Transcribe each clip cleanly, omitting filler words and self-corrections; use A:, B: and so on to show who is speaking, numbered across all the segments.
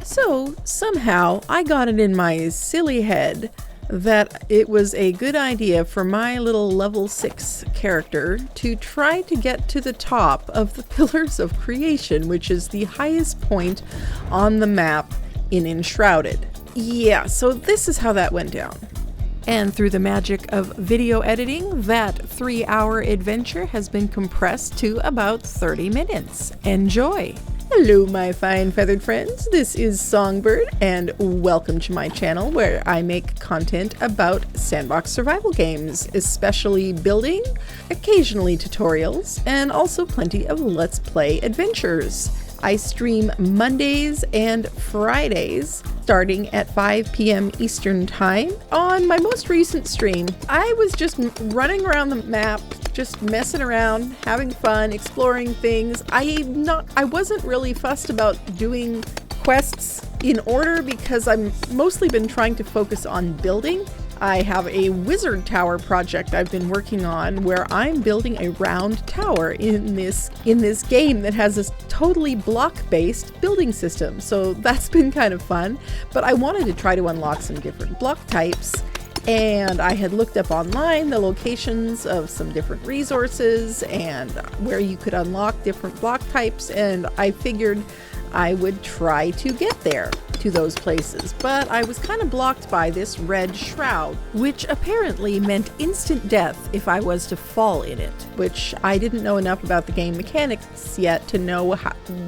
A: So somehow I got it in my silly head that it was a good idea for my little level 6 character to try to get to the top of the Pillars of Creation, which is the highest point on the map in Enshrouded. Yeah, so this is how that went down. And through the magic of video editing, that 3-hour adventure has been compressed to about 30 minutes. Enjoy! Hello my fine feathered friends, this is Songbird and welcome to my channel where I make content about sandbox survival games, especially building, occasionally tutorials, and also plenty of Let's Play adventures. I stream Mondays and Fridays starting at 5 p.m. Eastern Time. On my most recent stream, I was just running around the map, just messing around, having fun, exploring things. I wasn't really fussed about doing quests in order because I've mostly been trying to focus on building. I have a wizard tower project I've been working on where I'm building a round tower in this game that has this totally block-based building system. So that's been kind of fun, but I wanted to try to unlock some different block types, and I had looked up online the locations of some different resources and where you could unlock different block types, and I figured I would try to get there to those places, but I was kind of blocked by this red shroud, which apparently meant instant death if I was to fall in it, which I didn't know enough about the game mechanics yet to know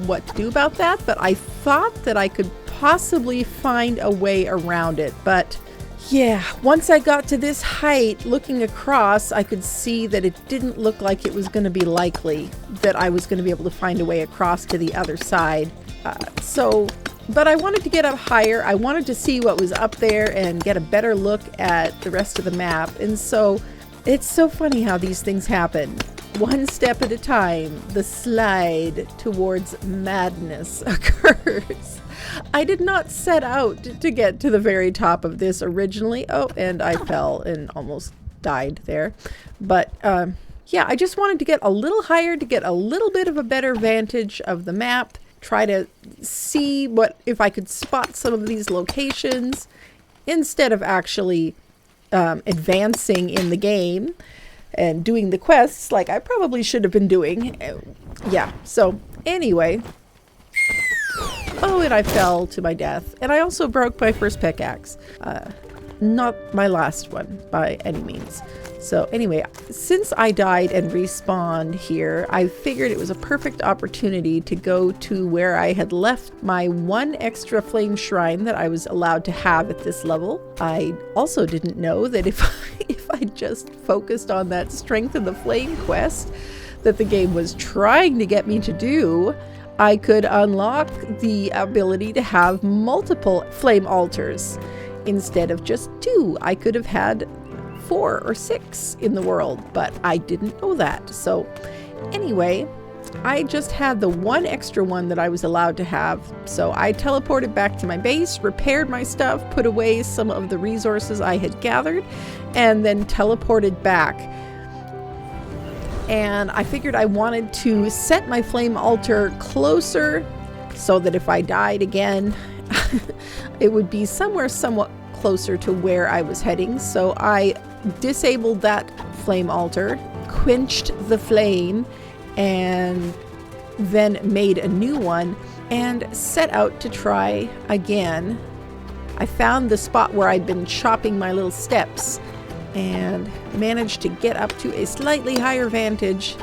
A: what to do about that, but I thought that I could possibly find a way around it. But yeah, once I got to this height, looking across, I could see that it didn't look like it was going to be likely that I was going to be able to find a way across to the other side. But I wanted to get up higher. I wanted to see what was up there and get a better look at the rest of the map. And so it's so funny how these things happen. One step at a time, the slide towards madness occurs. I did not set out to get to the very top of this originally. Oh, and I fell and almost died there. But yeah, I just wanted to get a little higher to get a little bit of a better vantage of the map. Try to see if I could spot some of these locations instead of actually advancing in the game and doing the quests like I probably should have been doing. Yeah, so anyway. Oh, and I fell to my death. And I also broke my first pickaxe. Not my last one by any means. So anyway, since I died and respawned here, I figured it was a perfect opportunity to go to where I had left my one extra flame shrine that I was allowed to have at this level. I also didn't know that if I just focused on that Strength of the Flame quest that the game was trying to get me to do, I could unlock the ability to have multiple flame altars instead of just 2. I could have had 4 or 6 in the world, but I didn't know that. So anyway, I just had the one extra one that I was allowed to have. So I teleported back to my base, repaired my stuff, put away some of the resources I had gathered, and then teleported back. And I figured I wanted to set my flame altar closer so that if I died again, it would be somewhere somewhat closer to where I was heading. So I disabled that flame altar, quenched the flame, and then made a new one and set out to try again. I found the spot where I'd been chopping my little steps and managed to get up to a slightly higher vantage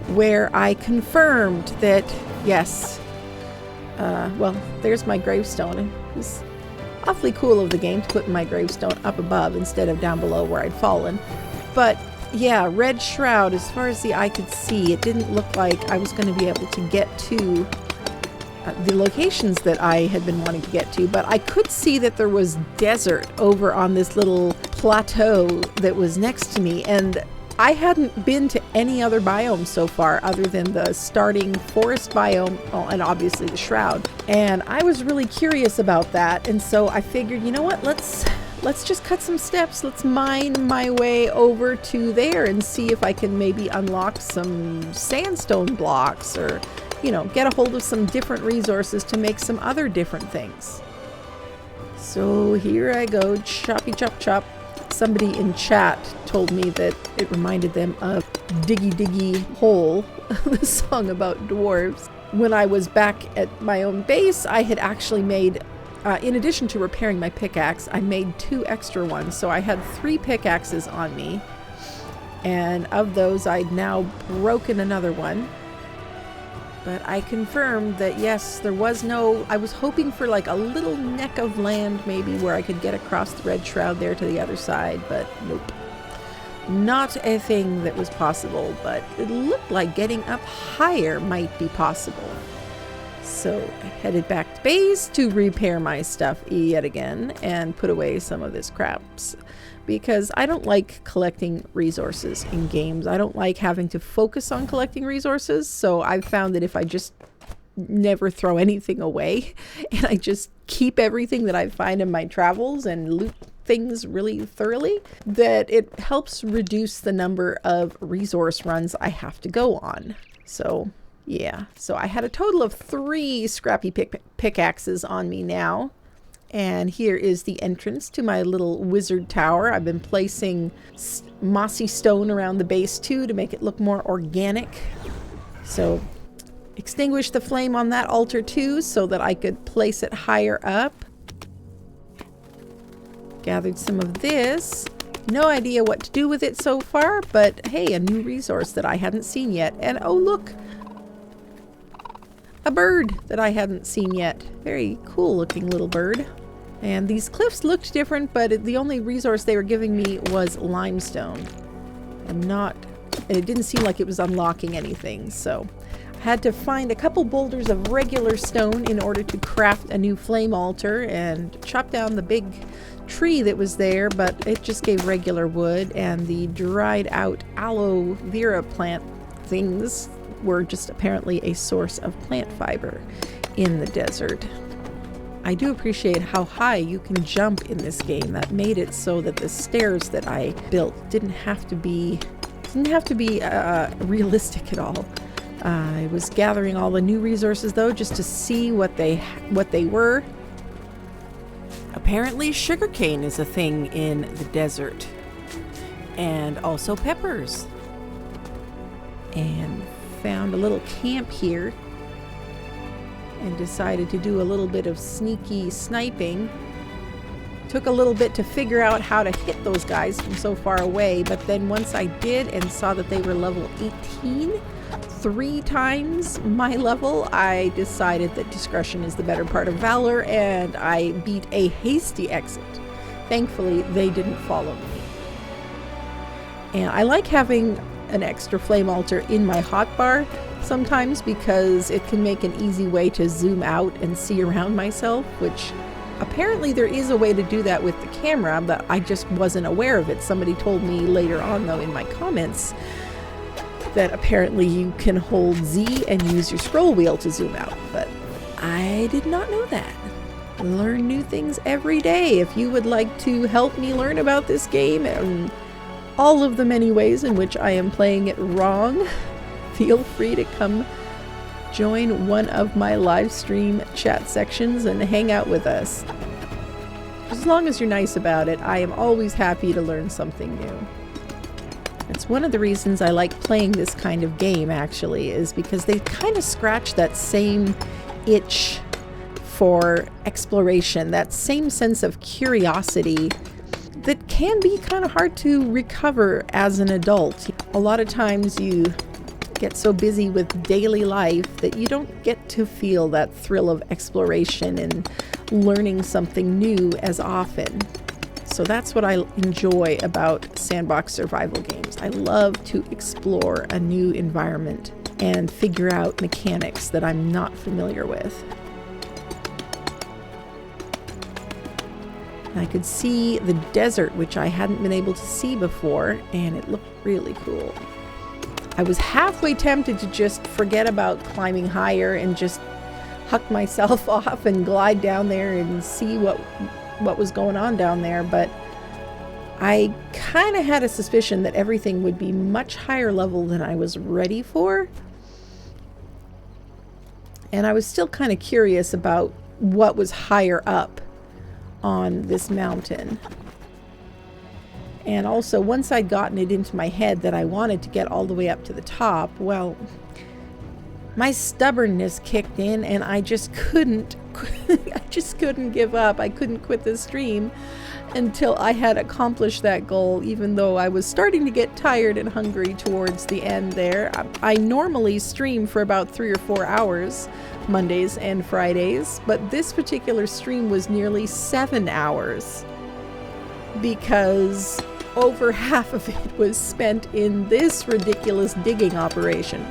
A: where I confirmed that, yes, well, there's my gravestone. It was awfully cool of the game to put my gravestone up above instead of down below where I'd fallen. But yeah, red shroud, as far as the eye could see, it didn't look like I was going to be able to get to the locations that I had been wanting to get to, but I could see that there was desert over on this little plateau that was next to me, and I hadn't been to any other biome so far other than the starting forest biome, and obviously the shroud. And I was really curious about that, and so I figured, you know what, let's just cut some steps. Let's mine my way over to there and see if I can maybe unlock some sandstone blocks or you know, get a hold of some different resources to make some other different things. So here I go, choppy chop chop. Somebody in chat told me that it reminded them of Diggy Diggy Hole, the song about dwarves. When I was back at my own base, I had actually made, in addition to repairing my pickaxe, I made 2 extra ones. So I had 3 pickaxes on me. And of those, I'd now broken another one. But I confirmed that yes, there was no, I was hoping for like a little neck of land maybe where I could get across the red shroud there to the other side, but nope. Not a thing that was possible, but it looked like getting up higher might be possible. So I headed back to base to repair my stuff yet again and put away some of this craps. Because I don't like collecting resources in games. I don't like having to focus on collecting resources. So I've found that if I just never throw anything away and I just keep everything that I find in my travels and loot things really thoroughly, that it helps reduce the number of resource runs I have to go on. So yeah, so I had a total of 3 scrappy pickaxes on me now. And here is the entrance to my little wizard tower. I've been placing mossy stone around the base too to make it look more organic. So extinguished the flame on that altar too so that I could place it higher up. Gathered some of this. No idea what to do with it so far, but hey, a new resource that I hadn't seen yet. And oh look, a bird that I hadn't seen yet. Very cool looking little bird. And these cliffs looked different, but the only resource they were giving me was limestone. And it didn't seem like it was unlocking anything, so I had to find a couple boulders of regular stone in order to craft a new flame altar and chop down the big tree that was there, but it just gave regular wood, and the dried out aloe vera plant things were just apparently a source of plant fiber in the desert. I do appreciate how high you can jump in this game. That made it so that the stairs that I built didn't have to be realistic at all. I was gathering all the new resources though, just to see what they were. Apparently sugarcane is a thing in the desert, and also peppers. And found a little camp here and decided to do a little bit of sneaky sniping. Took a little bit to figure out how to hit those guys from so far away, but then once I did and saw that they were level 18, 3 times my level, I decided that discretion is the better part of valor, and I beat a hasty exit. Thankfully, they didn't follow me. And I like having an extra flame altar in my hotbar sometimes because it can make an easy way to zoom out and see around myself, which apparently there is a way to do that with the camera, but I just wasn't aware of it. Somebody told me later on though in my comments that apparently you can hold Z and use your scroll wheel to zoom out, but I did not know that. Learn new things every day. If you would like to help me learn about this game and all of the many ways in which I am playing it wrong, feel free to come join one of my live stream chat sections and hang out with us. As long as you're nice about it, I am always happy to learn something new. It's one of the reasons I like playing this kind of game, actually, is because they kind of scratch that same itch for exploration, that same sense of curiosity that can be kind of hard to recover as an adult. A lot of times you get so busy with daily life that you don't get to feel that thrill of exploration and learning something new as often. So that's what I enjoy about sandbox survival games. I love to explore a new environment and figure out mechanics that I'm not familiar with. I could see the desert, which I hadn't been able to see before, and it looked really cool. I was halfway tempted to just forget about climbing higher and just huck myself off and glide down there and see what was going on down there, but I kind of had a suspicion that everything would be much higher level than I was ready for. And I was still kind of curious about what was higher up on this mountain. And also, once I'd gotten it into my head that I wanted to get all the way up to the top, well, my stubbornness kicked in and I just couldn't give up. I couldn't quit the stream until I had accomplished that goal, even though I was starting to get tired and hungry towards the end there. I normally stream for about 3 or 4 hours, Mondays and Fridays, but this particular stream was nearly 7 hours because over half of it was spent in this ridiculous digging operation.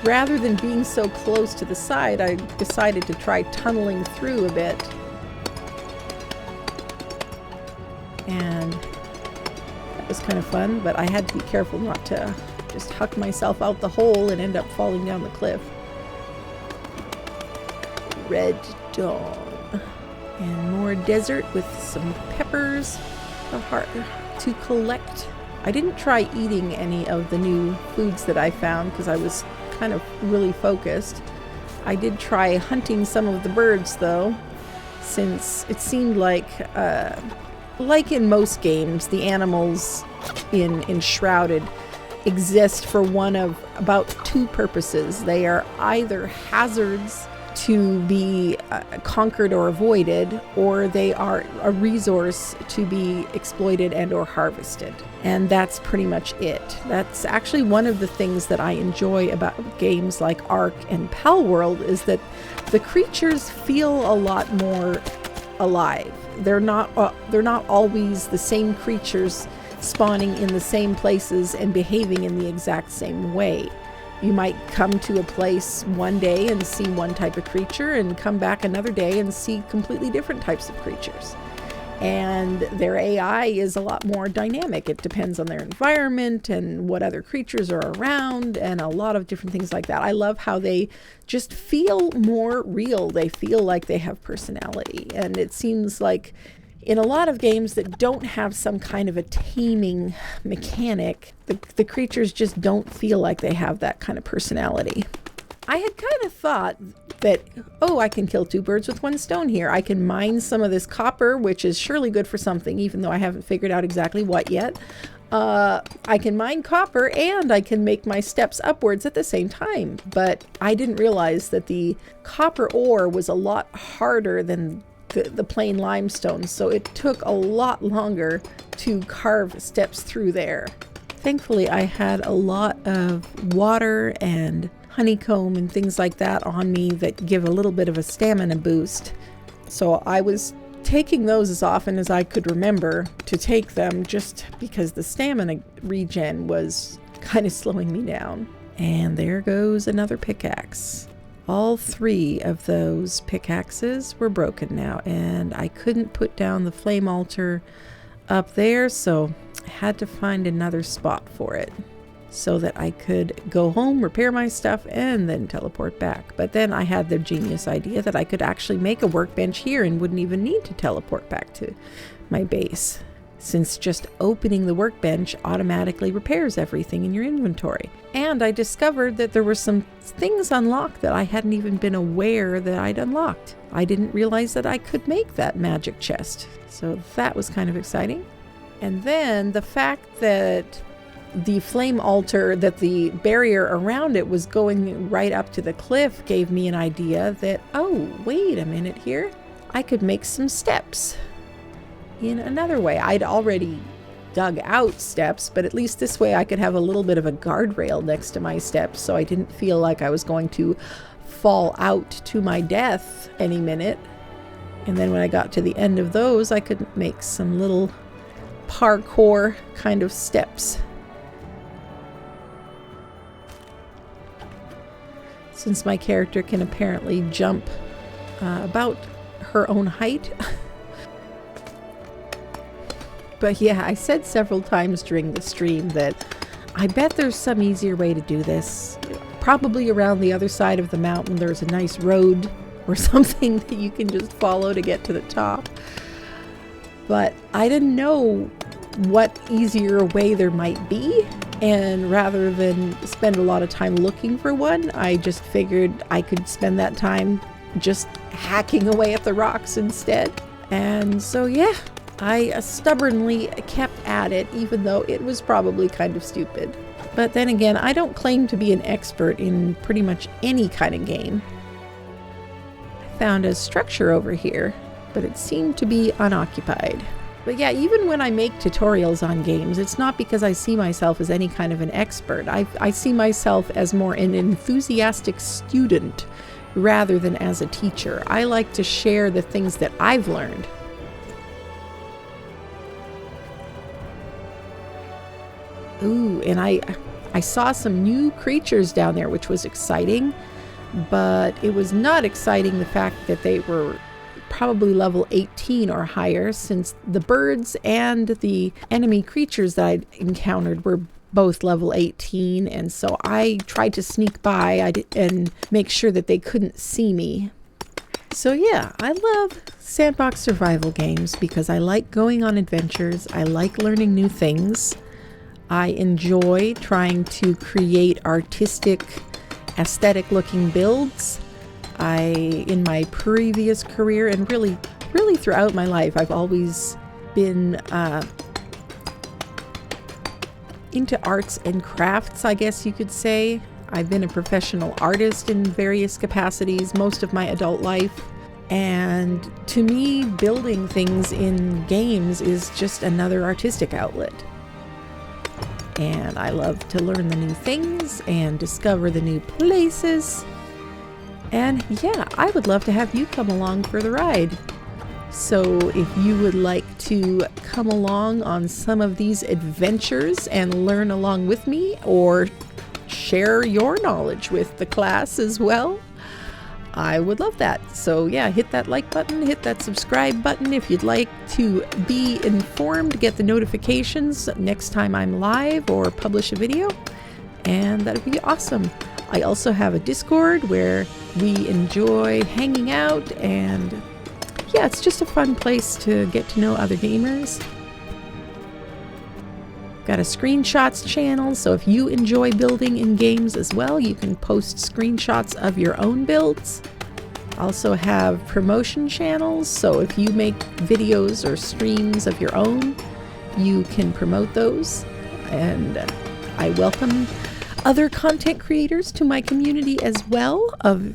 A: Rather than being so close to the side, I decided to try tunneling through a bit. And that was kind of fun, but I had to be careful not to just huck myself out the hole and end up falling down the cliff. Red Dawn. And more desert with some peppers to collect. I didn't try eating any of the new foods that I found because I was kind of really focused. I did try hunting some of the birds though, since it seemed like in most games, the animals in Enshrouded exist for one of about 2 purposes. They are either hazards to be conquered or avoided, or they are a resource to be exploited and or harvested. And that's pretty much it. That's actually one of the things that I enjoy about games like Ark and Pal World, is that the creatures feel a lot more alive. They're not always the same creatures spawning in the same places and behaving in the exact same way. You might come to a place one day and see one type of creature and come back another day and see completely different types of creatures. And their AI is a lot more dynamic. It depends on their environment and what other creatures are around and a lot of different things like that. I love how they just feel more real. They feel like they have personality. And it seems like in a lot of games that don't have some kind of a taming mechanic, the creatures just don't feel like they have that kind of personality. I had kind of thought that, oh, I can kill 2 birds with 1 stone here. I can mine some of this copper, which is surely good for something, even though I haven't figured out exactly what yet. I can mine copper and I can make my steps upwards at the same time. But I didn't realize that the copper ore was a lot harder than the plain limestone, so it took a lot longer to carve steps through there. Thankfully, I had a lot of water and honeycomb and things like that on me that give a little bit of a stamina boost. So I was taking those as often as I could remember to take them, just because the stamina regen was kind of slowing me down. And there goes another pickaxe. All 3 of those pickaxes were broken now, and I couldn't put down the flame altar up there, so I had to find another spot for it so that I could go home, repair my stuff, and then teleport back. But then I had the genius idea that I could actually make a workbench here and wouldn't even need to teleport back to my base, since just opening the workbench automatically repairs everything in your inventory. And I discovered that there were some things unlocked that I hadn't even been aware that I'd unlocked. I didn't realize that I could make that magic chest. So that was kind of exciting. And then the fact that the flame altar, that the barrier around it was going right up to the cliff, gave me an idea that, oh, wait a minute here. I could make some steps in another way. I'd already dug out steps, but at least this way I could have a little bit of a guardrail next to my steps, so I didn't feel like I was going to fall out to my death any minute. And then when I got to the end of those, I could make some little parkour kind of steps. Since my character can apparently jump about her own height. But yeah, I said several times during the stream that I bet there's some easier way to do this. Probably around the other side of the mountain there's a nice road or something that you can just follow to get to the top. But I didn't know what easier way there might be, And rather than spend a lot of time looking for one, I just figured I could spend that time just hacking away at the rocks instead. And so yeah, I stubbornly kept at it, even though it was probably kind of stupid. But then again, I don't claim to be an expert in pretty much any kind of game. I found a structure over here, but it seemed to be unoccupied. But yeah, even when I make tutorials on games, it's not because I see myself as any kind of an expert. I see myself as more an enthusiastic student rather than as a teacher. I like to share the things that I've learned. Ooh, and I saw some new creatures down there, which was exciting, but it was not exciting the fact that they were probably level 18 or higher, since the birds and the enemy creatures that I encountered were both level 18, and so I tried to sneak by and make sure that they couldn't see me. So yeah, I love sandbox survival games because I like going on adventures, I like learning new things, I enjoy trying to create artistic, aesthetic looking builds. In my previous career, and really throughout my life, I've always been into arts and crafts, I guess you could say. I've been a professional artist in various capacities most of my adult life. And to me, building things in games is just another artistic outlet. And I love to learn the new things and discover the new places. And yeah, I would love to have you come along for the ride. So if you would like to come along on some of these adventures and learn along with me, or share your knowledge with the class as well, I would love that. So yeah, hit that like button, hit that subscribe button if you'd like to be informed, get the notifications next time I'm live or publish a video, and that'd be awesome. I also have a Discord where we enjoy hanging out, and yeah, it's just a fun place to get to know other gamers. Got a screenshots channel, so if you enjoy building in games as well, you can post screenshots of your own builds. Also have promotion channels, so if you make videos or streams of your own, you can promote those. And I welcome other content creators to my community as well, of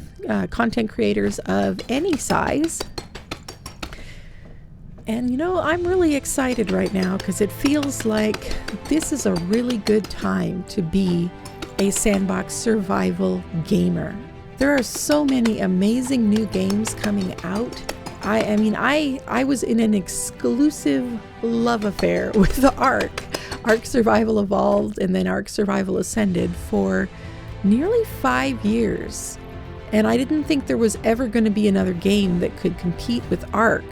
A: content creators of any size. And you know, I'm really excited right now because it feels like this is a really good time to be a sandbox survival gamer. There are so many amazing new games coming out. I was in an exclusive love affair with Ark Survival Evolved and then Ark Survival Ascended for nearly 5 years. And I didn't think there was ever going to be another game that could compete with Ark,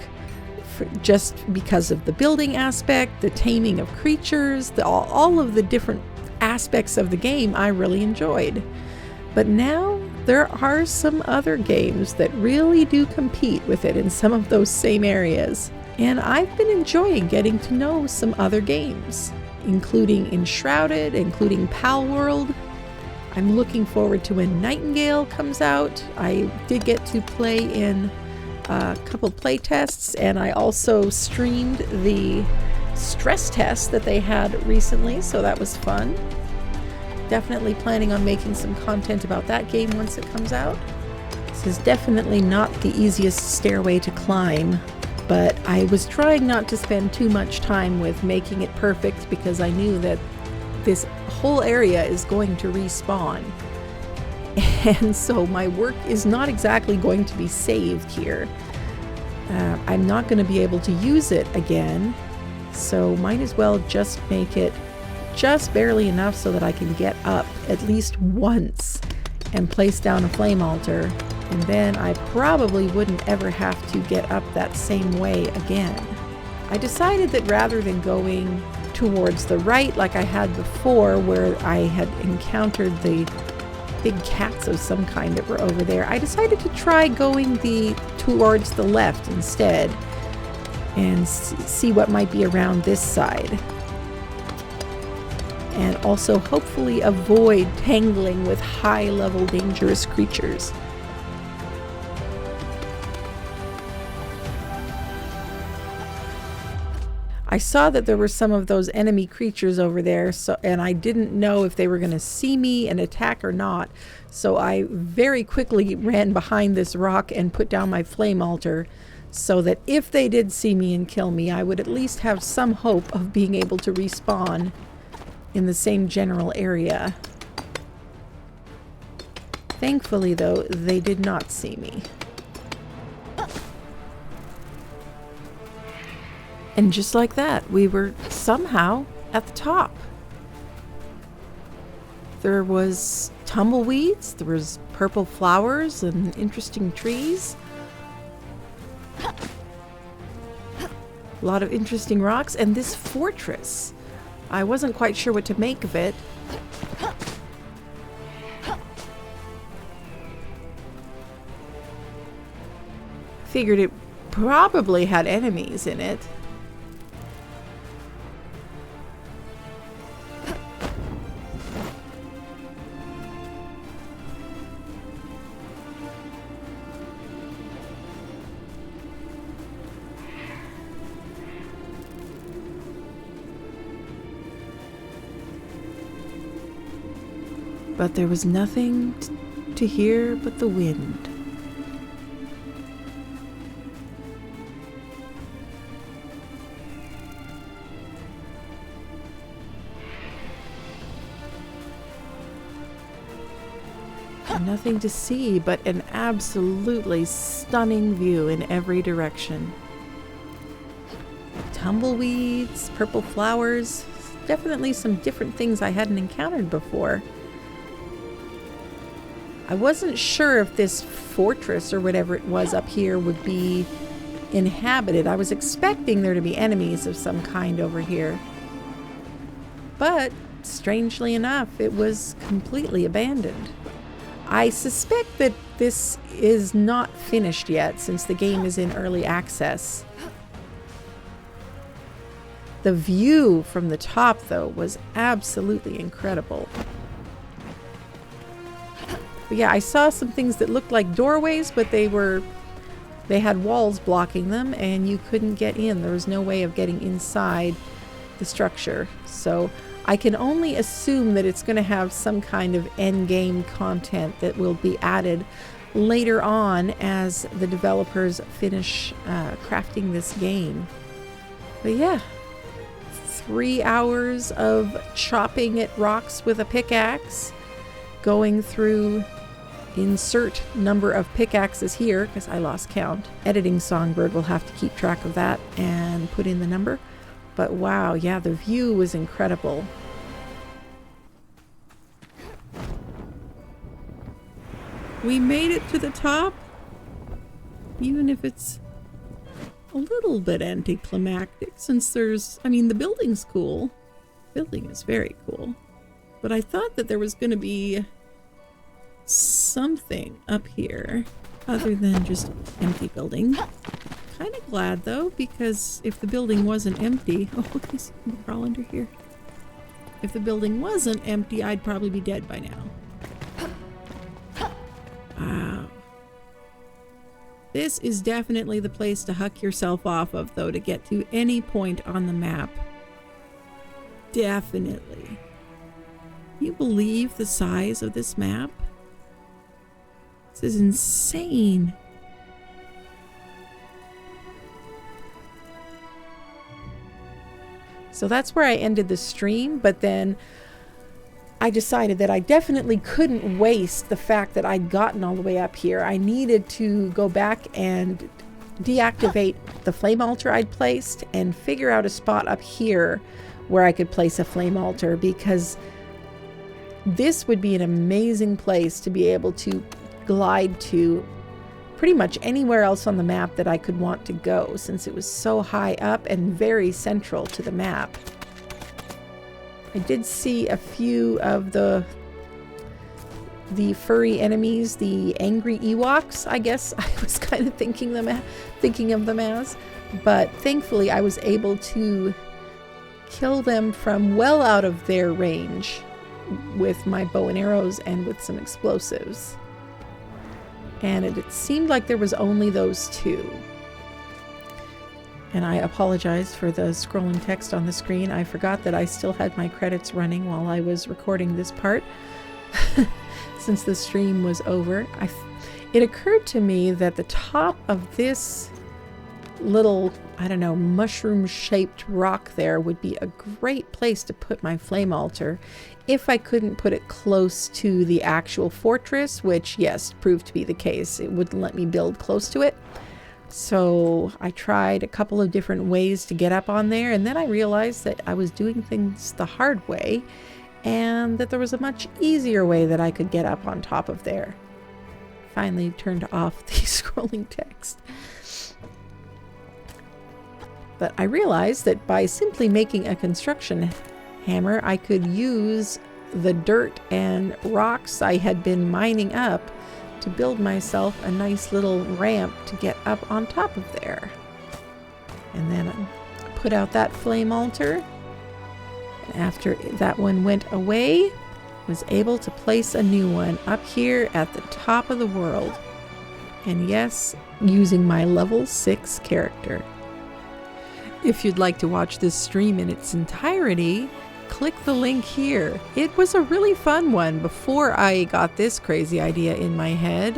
A: just because of the building aspect, the taming of creatures, all of the different aspects of the game I really enjoyed. But now there are some other games that really do compete with it in some of those same areas. And I've been enjoying getting to know some other games, including Enshrouded, including Pal World. I'm looking forward to when Nightingale comes out. I did get to play in a couple play tests, and I also streamed the stress test that they had recently, so that was fun. Definitely planning on making some content about that game once it comes out. This is definitely not the easiest stairway to climb, but I was trying not to spend too much time with making it perfect because I knew that this whole area is going to respawn. And so my work is not exactly going to be saved here. I'm not going to be able to use it again, so might as well just make it just barely enough so that I can get up at least once and place down a flame altar, and then I probably wouldn't ever have to get up that same way again. I decided that rather than going towards the right like I had before, where I had encountered the big cats of some kind that were over there, I decided to try going towards the left instead and see what might be around this side. and also hopefully avoid tangling with high-level dangerous creatures. I saw that there were some of those enemy creatures over there, and I didn't know if they were going to see me and attack or not. So I very quickly ran behind this rock and put down my flame altar so that if they did see me and kill me, I would at least have some hope of being able to respawn in the same general area. Thankfully, though, they did not see me. And just like that, we were somehow at the top. There was tumbleweeds, there was purple flowers and interesting trees. A lot of interesting rocks, and this fortress. I wasn't quite sure what to make of it. Figured it probably had enemies in it. But there was nothing to hear but the wind. And nothing to see but an absolutely stunning view in every direction. Tumbleweeds, purple flowers, definitely some different things I hadn't encountered before. I wasn't sure if this fortress or whatever it was up here would be inhabited. I was expecting there to be enemies of some kind over here. But, strangely enough, it was completely abandoned. I suspect that this is not finished yet since the game is in early access. The view from the top, though, was absolutely incredible. But yeah, I saw some things that looked like doorways, but they had walls blocking them and you couldn't get in. There was no way of getting inside the structure. So I can only assume that it's going to have some kind of end game content that will be added later on as the developers finish crafting this game. But yeah, 3 hours of chopping at rocks with a pickaxe, going through insert number of pickaxes here because I lost count. Editing Songbird will have to keep track of that and put in the number. But wow, yeah, the view was incredible. We made it to the top, even if it's a little bit anticlimactic since the building's cool. The building is very cool. But I thought that there was going to be something up here other than just empty building. Kind of glad though, because if the building wasn't empty, oh, look, you can crawl under here. If the building wasn't empty, I'd probably be dead by now. Wow. This is definitely the place to huck yourself off of, though, to get to any point on the map. Definitely. Can you believe the size of this map? This is insane. So that's where I ended the stream, but then I decided that I definitely couldn't waste the fact that I'd gotten all the way up here. I needed to go back and deactivate the flame altar I'd placed and figure out a spot up here where I could place a flame altar, because this would be an amazing place to be able to glide to pretty much anywhere else on the map that I could want to go, since it was so high up and very central to the map. I did see a few of the furry enemies, the angry Ewoks, I guess I was kind of thinking of them as, but thankfully I was able to kill them from well out of their range with my bow and arrows and with some explosives. And it seemed like there was only those two. And I apologize for the scrolling text on the screen. I forgot that I still had my credits running while I was recording this part. Since the stream was over, it occurred to me that the top of this little, I don't know, mushroom-shaped rock there would be a great place to put my flame altar if I couldn't put it close to the actual fortress, which, yes, proved to be the case. It wouldn't let me build close to it. So I tried a couple of different ways to get up on there, and then I realized that I was doing things the hard way and that there was a much easier way that I could get up on top of there. Finally turned off the scrolling text. But I realized that by simply making a construction hammer, I could use the dirt and rocks I had been mining up to build myself a nice little ramp to get up on top of there. And then I put out that flame altar. And after that one went away, was able to place a new one up here at the top of the world. And yes, using my level 6 character. If you'd like to watch this stream in its entirety, click the link here. It was a really fun one before I got this crazy idea in my head.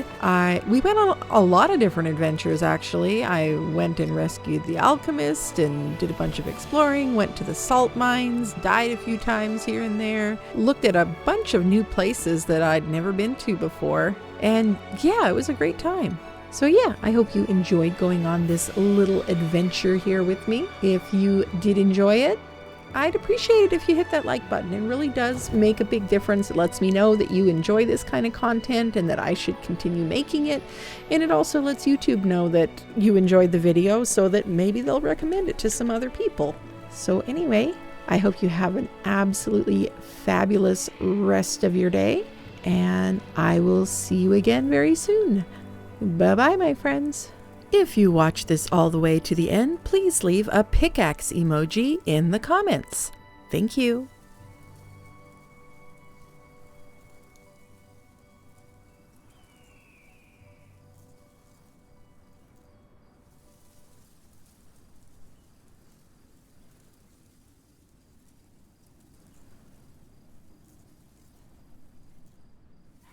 A: We went on a lot of different adventures, actually. I went and rescued the alchemist and did a bunch of exploring, went to the salt mines, died a few times here and there, looked at a bunch of new places that I'd never been to before. And yeah, it was a great time. So yeah, I hope you enjoyed going on this little adventure here with me. If you did enjoy it, I'd appreciate it if you hit that like button. It really does make a big difference. It lets me know that you enjoy this kind of content and that I should continue making it. And it also lets YouTube know that you enjoyed the video so that maybe they'll recommend it to some other people. So anyway, I hope you have an absolutely fabulous rest of your day. And I will see you again very soon. Bye-bye, my friends. If you watch this all the way to the end, please leave a pickaxe emoji in the comments. Thank you.